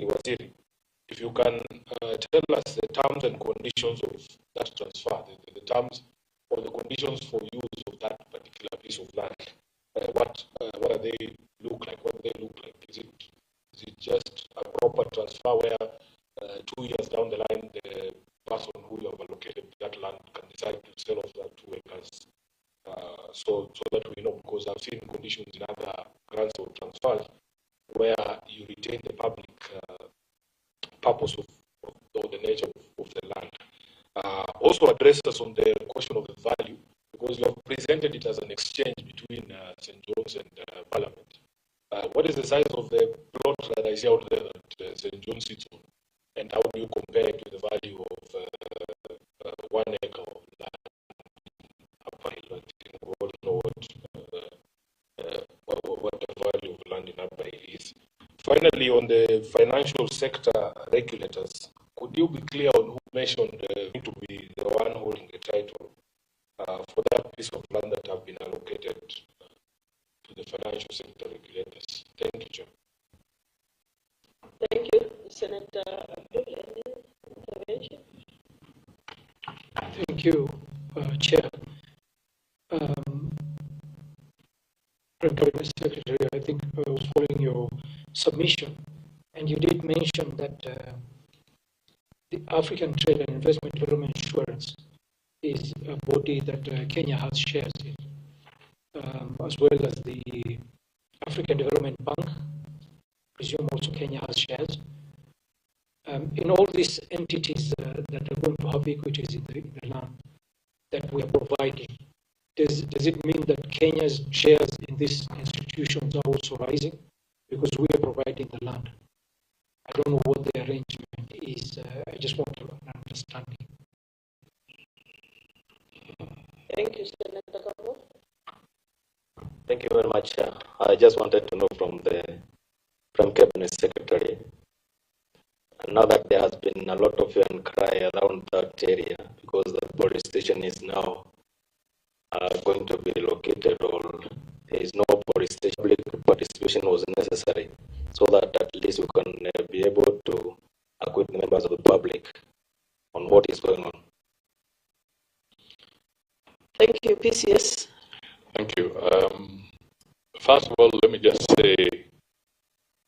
Waziri, if you can tell us the terms and conditions of that transfer, the terms or the conditions for use of that particular piece of land. What do they look like? What do they look like? Is it just a proper transfer where 2 years down the line the person who you have allocated that land can decide to sell off that 2 acres? So that we know, because I've seen conditions in other grants or transfers where you retain the public purpose of or the nature of the land. Also address us on the question of the value, because you have presented it as an exchange between St. John's and Parliament. What is the size of the plot that I see out there that St. John's sits on, and how do you compare it to the value of 1 acre of land? I think we all know what the value of land in Upper Hill is. Finally, on the financial sector regulators, could you be clear on who mentioned to be the one holding the title for that piece of land that have been allocated to the financial sector regulators? Thank you, Chair. Thank you, Senator Abdul. Any intervention? Thank you, Chair. Cabinet Secretary, I think following your submission, and you did mention that the African Trade and Investment Development Insurance is a body that Kenya has shares in, as well as the African Development Bank. I presume also Kenya has shares. In all these entities that are going to have equities in the land that we are providing, does it mean that Kenya's shares in these institutions are also rising because we are providing the land? I don't know what the arrangement is. I just want to understand. Thank you, Senator Kabo. Thank you very much. I just wanted to know from Cabinet Secretary, now that there has been a lot of hue and cry around that area because the police station is now going to be located, or there is no police station, public participation was necessary so that at least we can be able to acquaint the members of the public on what is going on. Thank you, PCS. Thank you. First of all, let me just say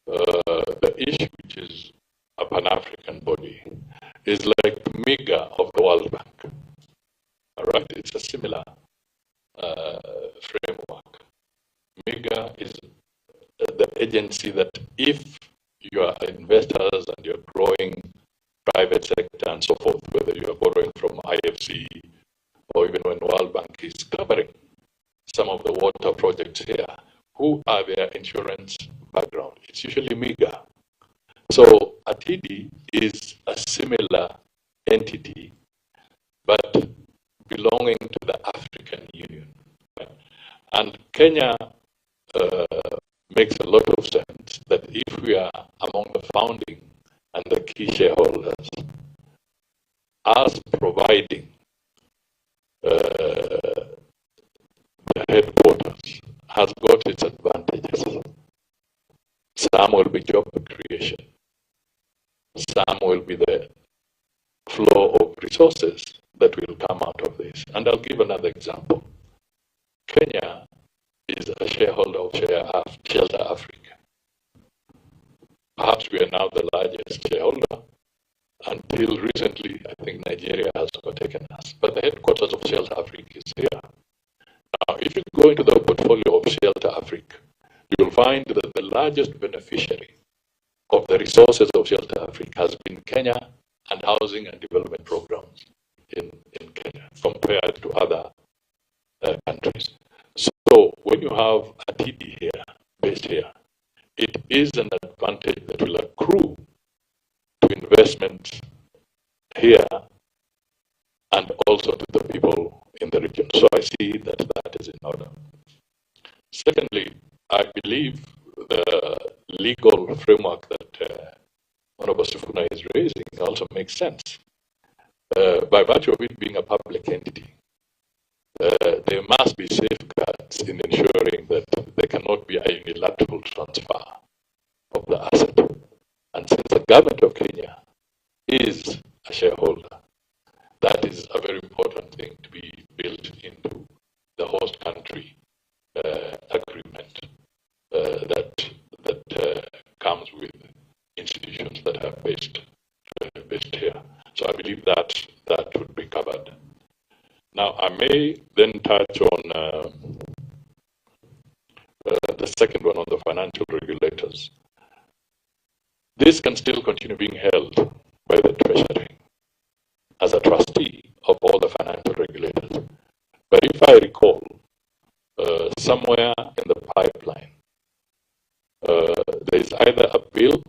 the issue, which is a Pan-African body, is like MIGA of the World Bank. All right, it's a similar framework. MIGA is the agency that if you are investors and you're growing private sector and so forth, whether you are borrowing from IFC or even when World Bank is covering some of the water projects here, who are their insurance background? It's usually MIGA. So ATD is a similar entity, but belonging to the African Union. Right? And Kenya makes a lot of sense that if we are among the founding and the key shareholders, us providing the headquarters has got its advantages. Some will be job creation. Some will be the flow of resources that will come out of this. And I'll give another example. Kenya is a shareholder of Shelter Africa. Perhaps we are now the largest shareholder. Until recently, I think Nigeria has overtaken us. But the headquarters of Shelter Africa is here. Now, if you go into the portfolio of Shelter Africa, you'll find that the largest beneficiary of the resources of Shelter Africa has been Kenya and housing and development programs in Kenya compared to other countries. So when you have a TD here, based here, it is an advantage that will accrue to investments here and also to the people in the region. So I see that that is in order. Secondly, I believe the legal framework that Honorable Sifuna is raising also makes sense. By virtue of it being a public entity, there must be safeguards in ensuring that there cannot be a unilateral transfer of the asset. And since the government of Kenya is a shareholder. That is a very important thing to be built into the host country agreement that comes with institutions that are based here. So I believe that would be covered. Now I may then touch on the second one on the financial regulators. This can still continue being held by the Treasury as a trustee of all the financial regulators. But if I recall, somewhere in the pipeline, there is either a bill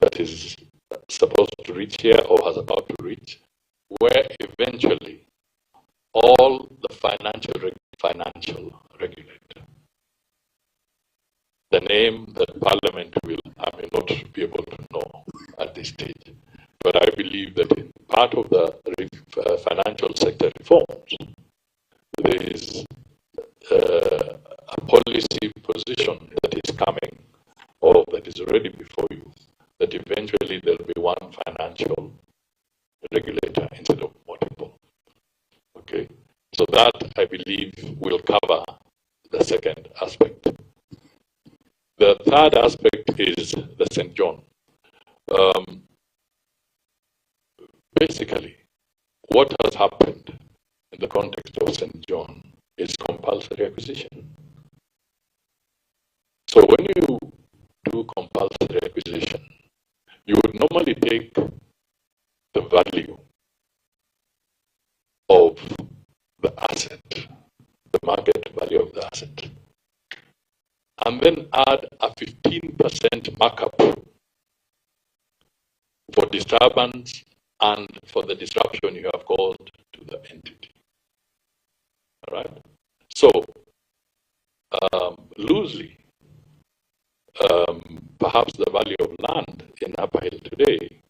that is supposed to reach here or has about to reach, where eventually all the financial regulator, the name that Parliament will, I may not be able to know at this stage, but I believe that in part of the financial sector reforms, there is a policy position that is coming or that is already before you, that eventually there will be one financial regulator instead of multiple. Okay, so that I believe will cover the second aspect. The third aspect is the St. John. Basically, what has happened in the context of St. John is compulsory acquisition. So when you do compulsory acquisition, you would normally take the value of the asset, the market value of the asset, and then add a 15% markup for disturbance and for the disruption you have caused to the entity. All right? So, loosely, perhaps the value of land in Upper Hill today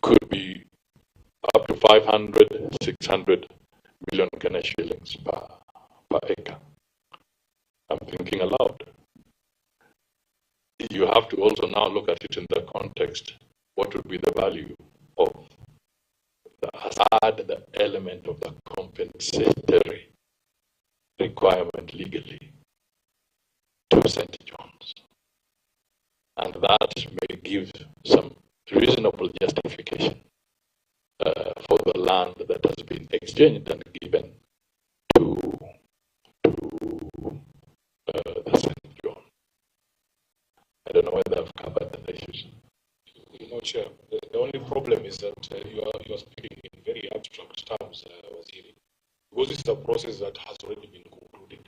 could be up to 500, 600 million Kenya shillings per acre. I'm thinking aloud. You have to also now look at it in the context. What would be the value of the element of the compensatory requirement legally to St. John's? And that may give some reasonable justification for the land that has been exchanged and given to the St. John. I don't know whether I've covered the issues. Chair, the only problem is that you are speaking in very abstract terms, Waziri, because this is a process that has already been concluded.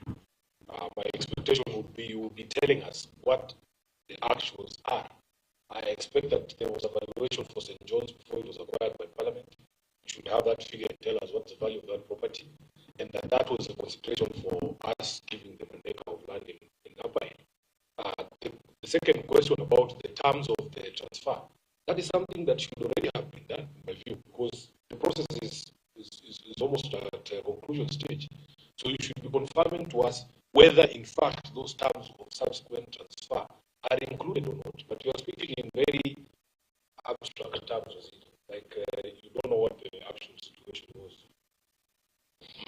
My expectation would be you will be telling us what the actuals are. I expect that there was a valuation for St. John's before it was acquired by Parliament. You should have that figure and tell us what's the value of that property, and that was a consideration for us giving them an acre of land in Upper Hill. The second question about the terms of the transfer, that is something that should already have been done, in my view, because the process is almost at a conclusion stage. So you should be confirming to us whether, in fact, those terms of subsequent transfer are included or not. But you are speaking in very abstract terms, like you don't know what the actual situation was.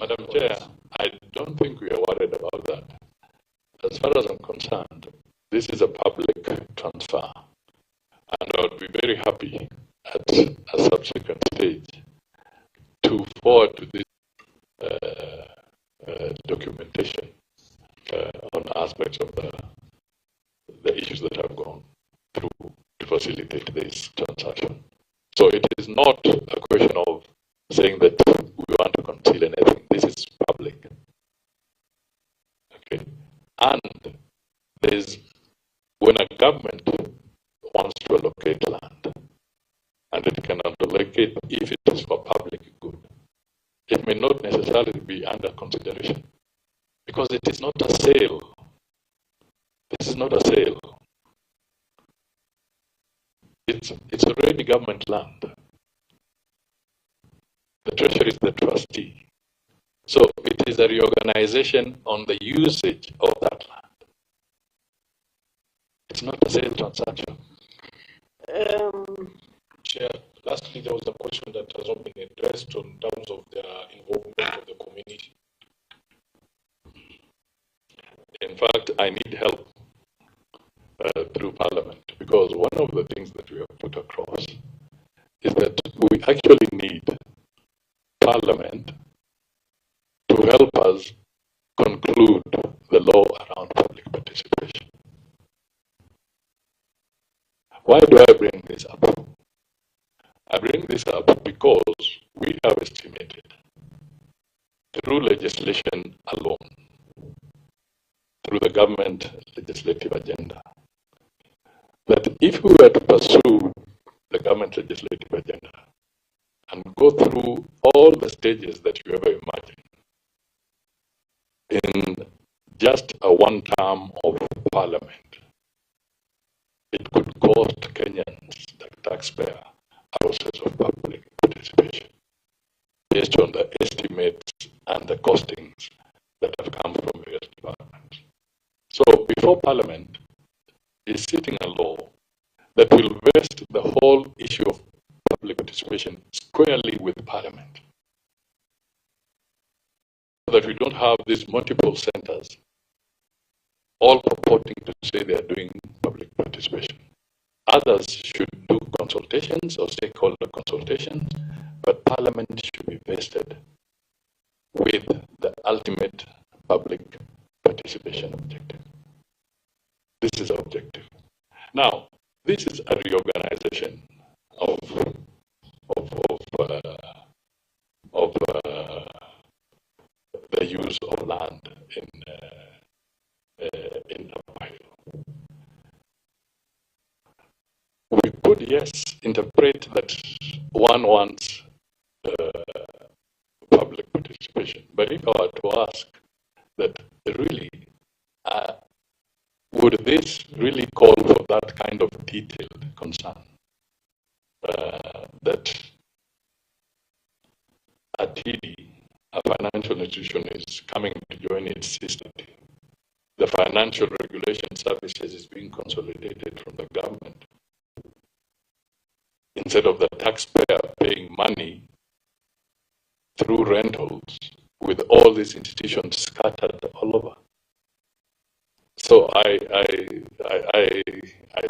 Madam Chair, I don't think we are worried about that. As far as I'm concerned, this is a public transfer. And I would be very happy at a subsequent stage to forward to this documentation on aspects of the issues that have gone through to facilitate this transaction. So it is not a question of saying that we want to conceal anything. This is public. Okay. And there's, when a government wants to allocate land, and it can allocate if it is for public good, it may not necessarily be under consideration, because it is not a sale. This is not a sale. It's already government land. The Treasury is the trustee. So it is a reorganization on the usage of that land. not a sale transaction. Chair, lastly, there was a question that has not been addressed in terms of the involvement of the community. In fact, I need help through Parliament, because one of the things that we have put across is that we actually need Parliament to help us conclude the law around public participation. Why do I bring this up? I bring this up because we have estimated through legislation alone, through the government legislative agenda, that if we were to pursue the government legislative agenda and go through all the stages that you ever imagine in just a one term of Parliament, it could cost Kenyans, the taxpayer, process of public participation based on the estimates and the costings that have come from various departments. So before Parliament is sitting a law that will vest the whole issue of public participation squarely with Parliament, so that we don't have these multiple centers all purporting to say they are doing public participation. Others should do consultations or stakeholder consultations, but Parliament should be vested with the ultimate public participation objective. This is our objective. Now, this is a reorganization of the use of land in Ohio. We could, yes, interpret that one wants public participation, but if I were to ask that really, would this really call for that kind of detailed concern that a TD, a financial institution, is coming to join its sister team? The financial regulation services is being consolidated from the government. Instead of the taxpayer paying money through rentals with all these institutions scattered all over. So I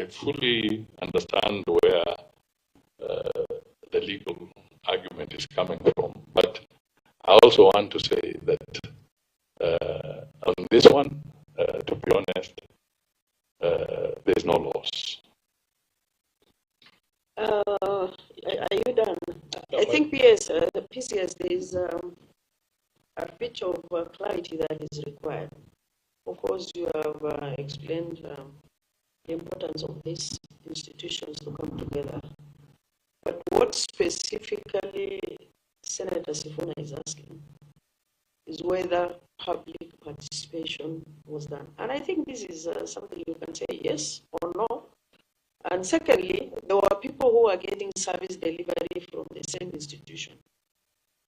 fully understand where the legal argument is coming from, but I also want to say that on this one, to be honest, there's no loss. Are you done? I think PCS, there is a bit of clarity that is required. Of course, you have explained the importance of these institutions to come together. But what specifically Senator Sifuna is asking is whether public participation was done. And I think this is something you can say yes or no. And secondly, there were people who are getting service delivery from the same institution.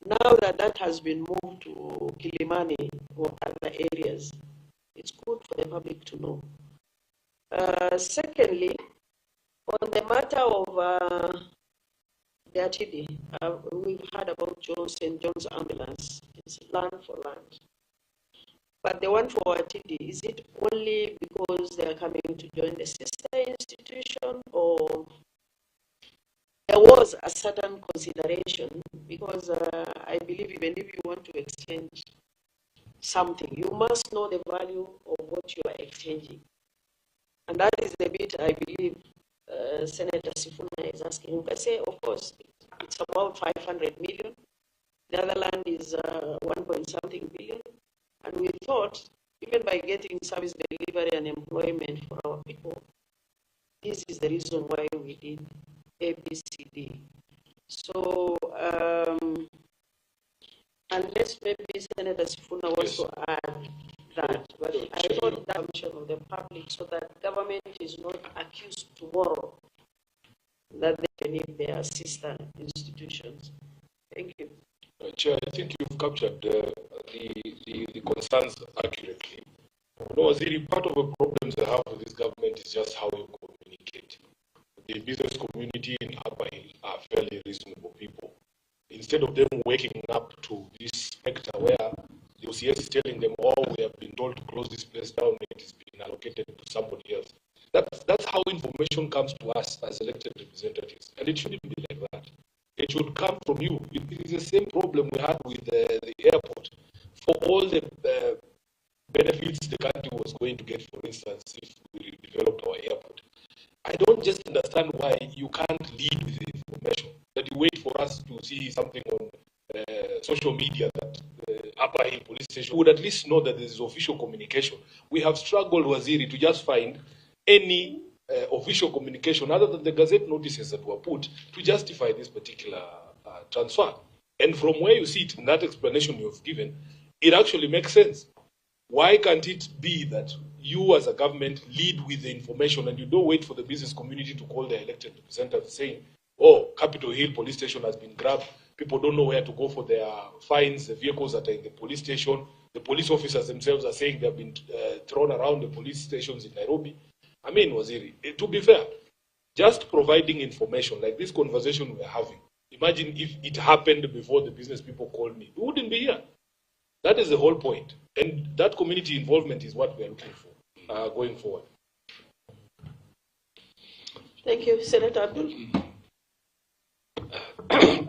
Now that that has been moved to Kilimani or other areas, it's good for the public to know. Secondly, on the matter of the RTD, we've heard about St. John's Ambulance. It's land for land. But the one for RTD, is it only because they are coming to join the sister institution, or there was a certain consideration? Because I believe even if you want to exchange something, you must know the value of what you are exchanging. And that is the bit I believe Senator Sifuna is asking. You can say, of course, it's about 500 million. The other land is 1.something billion. And we thought, even by getting service delivery and employment for our people, this is the reason why we did ABCD. So, unless maybe Senator Sifuna wants to add that, but I thought that function of the public, so that government is not accused tomorrow that they need their sister institutions. Thank you. Chair, I think you've captured the concerns accurately. No, Waziri, part of the problems I have with this government is just how you communicate. The business community in Upper Hill are fairly reasonable people. Instead of them waking up to this specter where the OCS is telling them, oh, we have been told to close this place down, it is being allocated to somebody else. That's how information comes to us as elected representatives. And it shouldn't be like that. It should come from you. It is the same problem we had with the airport. For all the benefits the country was going to get, for instance, if we developed our airport, I don't just understand why you can't lead with the information, that you wait for us to see something on social media that Upper Hill Police Station would at least know that there is official communication. We have struggled, Waziri, to just find any official communication other than the Gazette notices that were put to justify this particular transfer. And from where you see it in that explanation you've given, it actually makes sense. Why can't it be that you as a government lead with the information and you don't wait for the business community to call their elected representatives saying, oh, Capitol Hill Police Station has been grabbed, people don't know where to go for their fines, the vehicles that are in the police station, the police officers themselves are saying they have been thrown around the police stations in Nairobi. I mean, Waziri, to be fair, just providing information like this conversation we're having, imagine if it happened before the business people called me, we wouldn't be here. That is the whole point. And that community involvement is what we are looking for going forward. Thank you. Senator Abdul.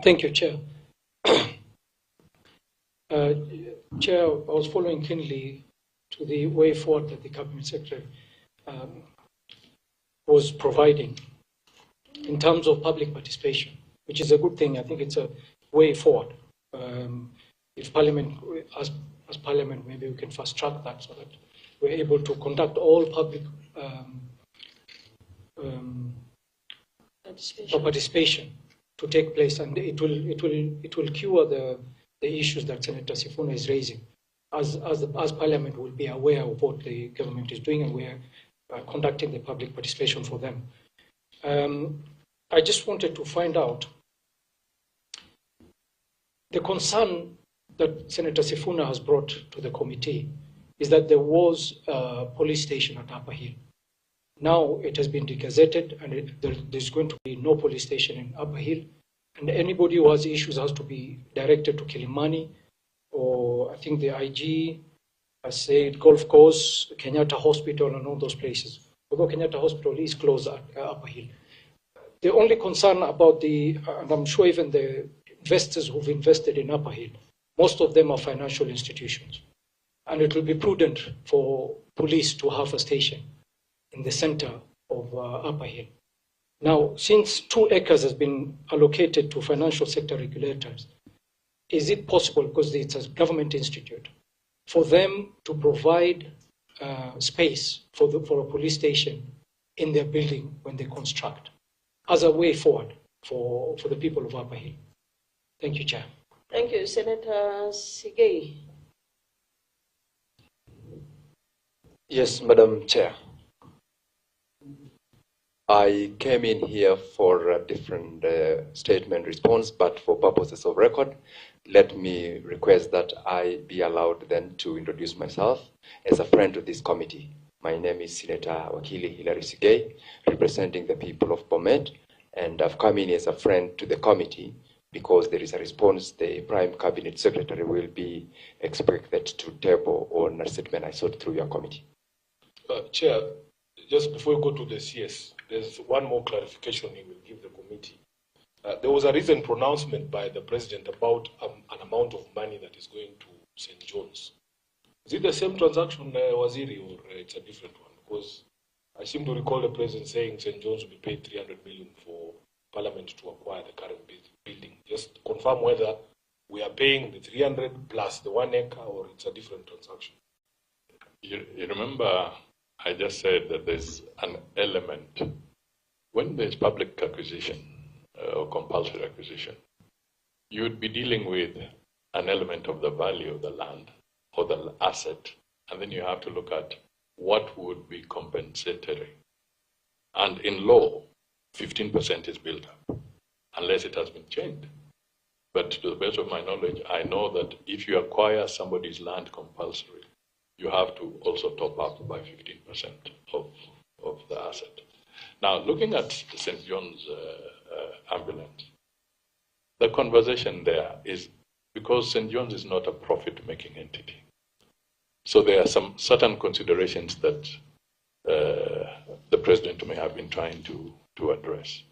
Thank you, Chair. Chair, I was following keenly to the way forward that the Cabinet Secretary was providing in terms of public participation, which is a good thing. I think it's a way forward. If Parliament, as Parliament, maybe we can fast track that so that we're able to conduct all public participation to take place, and it will cure the issues that Senator Sifuna is raising. As Parliament will be aware of what the government is doing, and we're conducting the public participation for them. I just wanted to find out the concern that Senator Sifuna has brought to the committee is that there was a police station at Upper Hill. Now it has been degazetted, and there's going to be no police station in Upper Hill, and anybody who has issues has to be directed to Kilimani, or I think the IG has said Golf Course, Kenyatta Hospital, and all those places. Although Kenyatta Hospital is closed at Upper Hill. The only concern about and I'm sure even the investors who've invested in Upper Hill, most of them are financial institutions. And it will be prudent for police to have a station in the center of Upper Hill. Now, since 2 acres has been allocated to financial sector regulators, is it possible, because it's a government institute, for them to provide space for a police station in their building when they construct, as a way forward for the people of Upper Hill? Thank you, Chair. Thank you. Senator Sigei. Yes, Madam Chair. I came in here for a different statement response, but for purposes of record, let me request that I be allowed then to introduce myself as a friend to this committee. My name is Senator Wakili Hilary Sigei, representing the people of Bomet, and I've come in as a friend to the committee because there is a response the Prime Cabinet Secretary will be expected to table on a statement I sought through your committee. Chair, just before we go to the CS, there's one more clarification he will give the committee. There was a recent pronouncement by the President about an amount of money that is going to St. John's. Is it the same transaction, Waziri, or it's a different one? Because I seem to recall the President saying St. John's will be paid 300 million for Parliament to acquire the current building. Just confirm whether we are paying the 300 plus the 1 acre, or it's a different transaction. You remember, I just said that there's an element. When there's public acquisition or compulsory acquisition, you would be dealing with an element of the value of the land or the asset, and then you have to look at what would be compensatory. And in law, 15% is built up, unless it has been changed. But to the best of my knowledge, I know that if you acquire somebody's land compulsory, you have to also top up by 15% of the asset. Now, looking at St. John's ambulance, the conversation there is because St. John's is not a profit-making entity. So there are some certain considerations that the president may have been trying to address.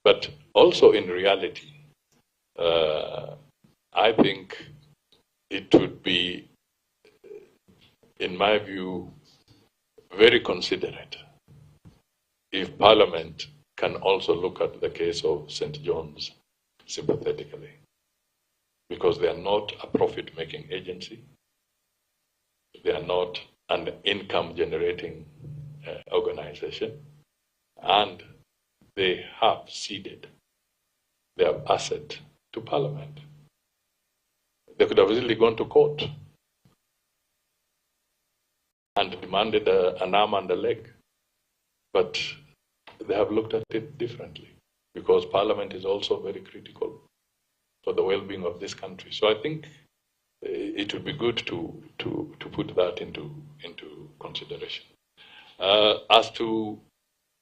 But also in reality, I think it would be, in my view, very considerate if Parliament can also look at the case of St. John's sympathetically, because they are not a profit-making agency. They are not an income-generating organization, and they have ceded their asset to Parliament. They could have easily gone to court and demanded an arm and a leg, but they have looked at it differently because Parliament is also very critical for the well-being of this country. So I think it would be good to put that into consideration. As to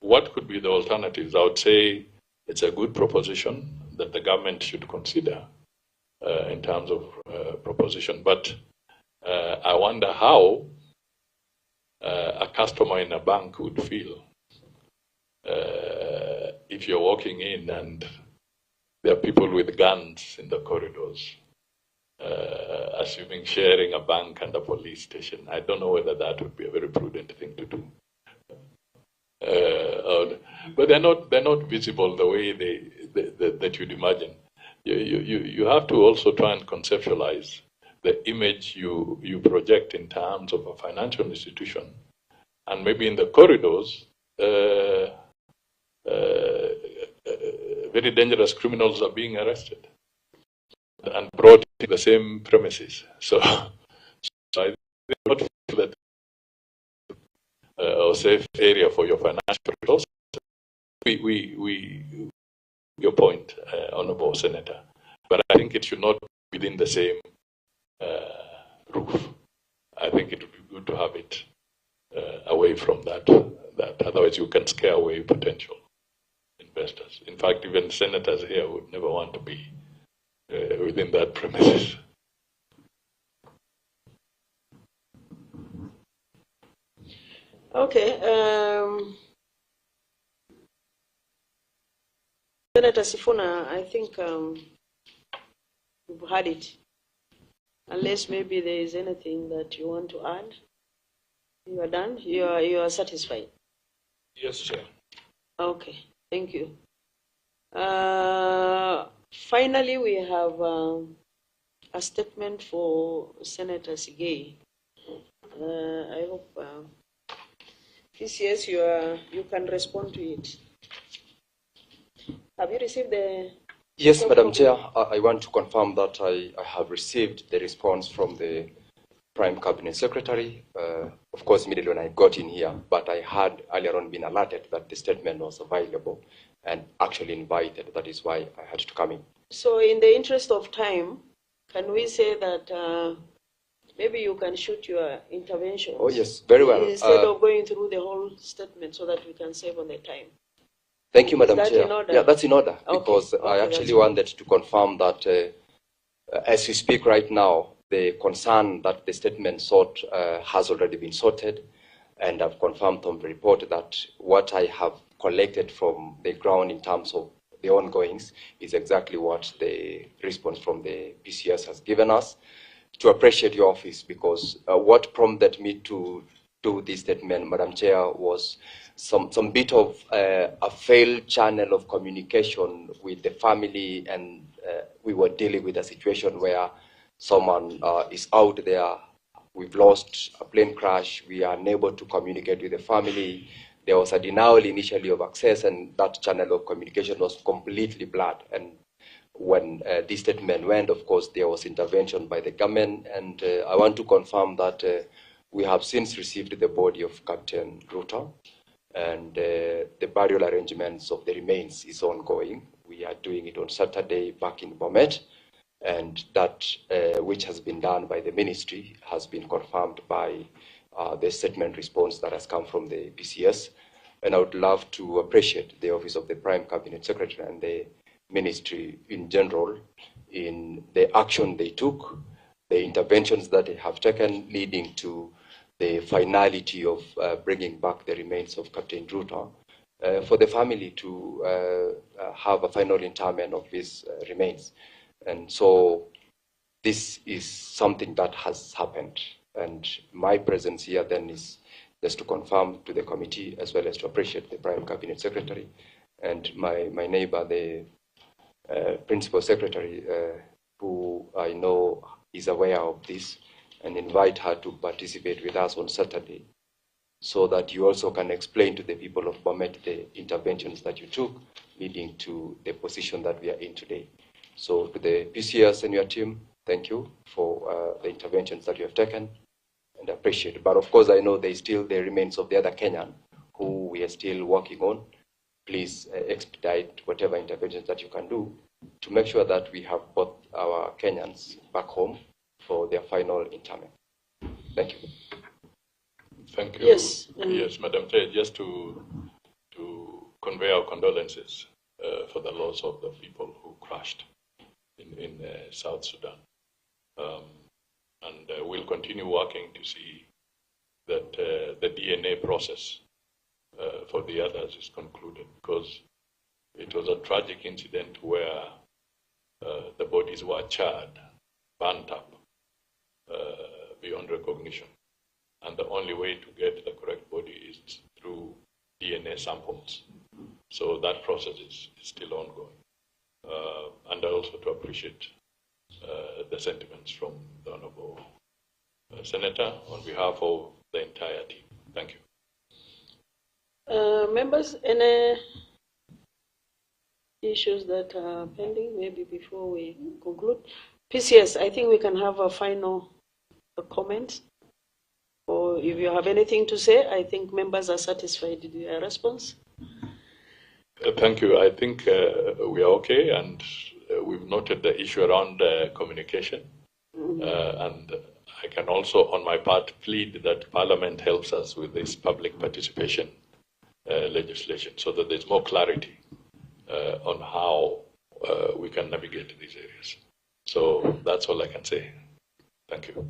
what could be the alternatives, I would say it's a good proposition that the government should consider in terms of proposition. But I wonder how a customer in a bank would feel if you're walking in and there are people with guns in the corridors, assuming sharing a bank and a police station. I don't know whether that would be a very prudent thing to do. But they're not visible the way that you'd imagine. You have to also try and conceptualize the image you project in terms of a financial institution, and maybe in the corridors, very dangerous criminals are being arrested and brought to the same premises. So I don't feel that a safe area for your financial resources. Your point, Honorable Senator, but I think it should not be within the same roof. I think it would be good to have it away from that. Otherwise you can scare away potential investors. In fact, even senators here would never want to be within that premises. Okay. Senator Sifuna, I think you've had it. Unless maybe there is anything that you want to add. You are done? You are satisfied? Yes, Chair. Okay, thank you. Finally, we have a statement for Senator Sigei. I hope PCS you can respond to it. Have you received the? Yes, Madam Chair. I want to confirm that I have received the response from the Prime Cabinet Secretary, of course, immediately when I got in here, but I had earlier on been alerted that the statement was available and actually invited. That is why I had to come in. So in the interest of time, can we say that maybe you can shoot your intervention? Oh, yes, very well. Instead of going through the whole statement so that we can save on the time. Thank you, Madam Is that Chair. in order? Yeah, that's in order, Okay. because I Okay, actually wanted to confirm that as we speak right now, the concern that the statement sought has already been sorted, and I've confirmed from the report that what I have collected from the ground in terms of the ongoings is exactly what the response from the PCS has given us. To appreciate your office, because what prompted me to do this statement, Madam Chair, was some bit of a failed channel of communication with the family, and we were dealing with a situation where someone is out there. We've lost a plane crash. We are unable to communicate with the family. There was a denial initially of access, and that channel of communication was completely blurred. And when this statement went, of course, there was intervention by the government, and I want to confirm that we have since received the body of Captain Ruta, and the burial arrangements of the remains is ongoing. We are doing it on Saturday back in Bomet, and that which has been done by the ministry has been confirmed by the statement response that has come from the PCS. And I would love to appreciate the Office of the Prime Cabinet Secretary and the ministry in general in the action they took, the interventions that they have taken, leading to the finality of bringing back the remains of Captain Ruto, for the family to have a final interment of his remains. And so this is something that has happened. And my presence here then is just to confirm to the committee, as well as to appreciate the Prime Cabinet Secretary and my neighbor, the Principal Secretary, who I know is aware of this, and invite her to participate with us on Saturday, so that you also can explain to the people of Bomet the interventions that you took, leading to the position that we are in today. So to the PCS and your team, thank you for the interventions that you have taken, and appreciate it. But of course, I know there is still the remains of the other Kenyan who we are still working on. Please expedite whatever interventions that you can do to make sure that we have both our Kenyans back home for their final interment. Thank you. Thank you. Yes. Yes, Madam Chair, just to convey our condolences for the loss of the people who crashed in South Sudan. And we'll continue working to see that the DNA process for the others is concluded, because it was a tragic incident where the bodies were charred, burnt up beyond recognition. And the only way to get the correct body is through DNA samples. So that process is still ongoing. And also to appreciate the sentiments from the Honorable Senator on behalf of the entire team. Thank you. Members, any issues that are pending, maybe before we conclude? PCS, I think we can have a final comment. Or if you have anything to say, I think members are satisfied with your response. Thank you. I think we are okay, and we've noted the issue around communication. And I can also, on my part, plead that Parliament helps us with this public participation legislation, so that there's more clarity on how we can navigate these areas. So that's all I can say. Thank you.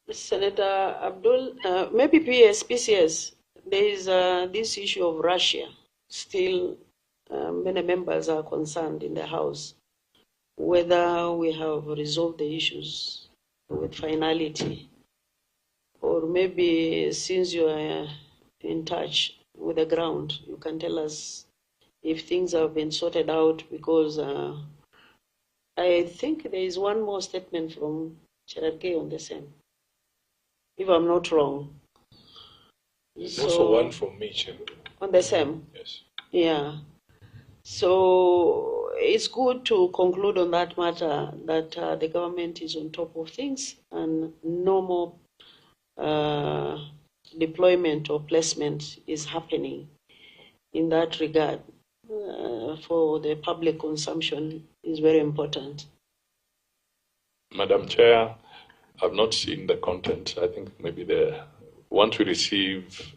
Senator Abdul, maybe PCS, there is this issue of Russia. Still, many members are concerned in the House whether we have resolved the issues with finality, or maybe since you are in touch with the ground, you can tell us if things have been sorted out, because I think there is one more statement from Cherargei on the same, if I'm not wrong. There's also one from me, Chair. On the same? Yes. Yeah. So it's good to conclude on that matter, that the government is on top of things and no more deployment or placement is happening in that regard. For the public consumption is very important. Madam Chair, I've not seen the content. I think maybe once we receive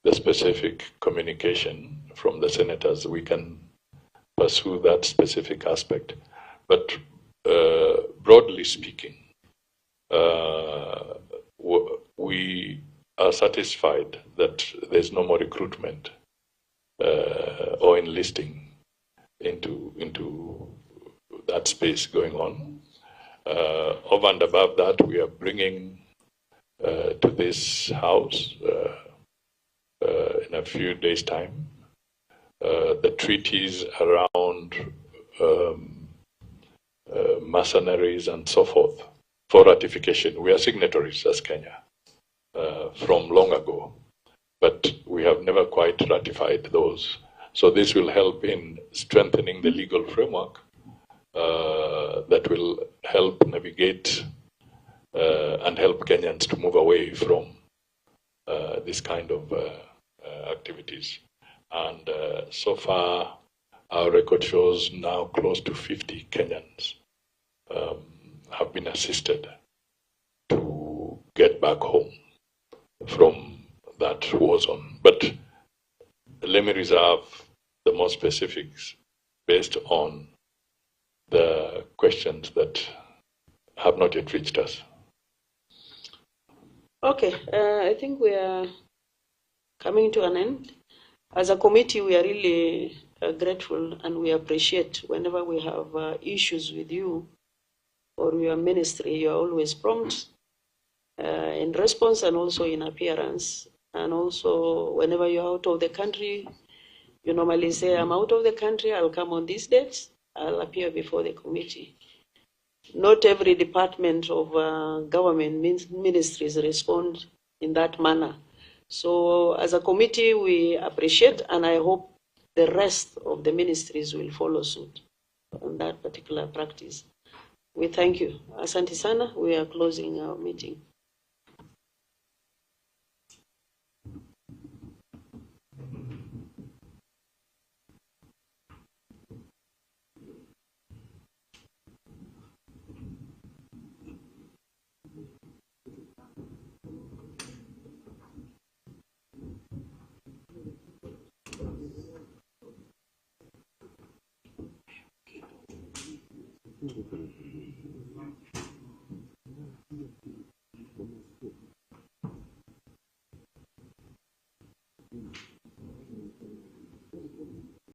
the specific communication from the senators, we can pursue that specific aspect. But broadly speaking, we are satisfied that there's no more recruitment or enlisting into that space going on. Over and above that, we are bringing to this House in a few days' time the treaties around mercenaries and so forth for ratification. We are signatories as Kenya from long ago, but we have never quite ratified those. So this will help in strengthening the legal framework that will help navigate and help Kenyans to move away from this kind of activities. And so far, our record shows now close to 50 Kenyans have been assisted to get back home from that war zone. But let me reserve the more specifics based on the questions that have not yet reached us. Okay, I think we are coming to an end. As a committee, we are really grateful and we appreciate whenever we have issues with you or your ministry, you are always prompt in response and also in appearance. And also, whenever you're out of the country, you normally say, I'm out of the country, I'll come on these dates, I'll appear before the committee. Not every department of government ministries respond in that manner. So as a committee, we appreciate, and I hope the rest of the ministries will follow suit on that particular practice. We thank you. Asante sana, we are closing our meeting.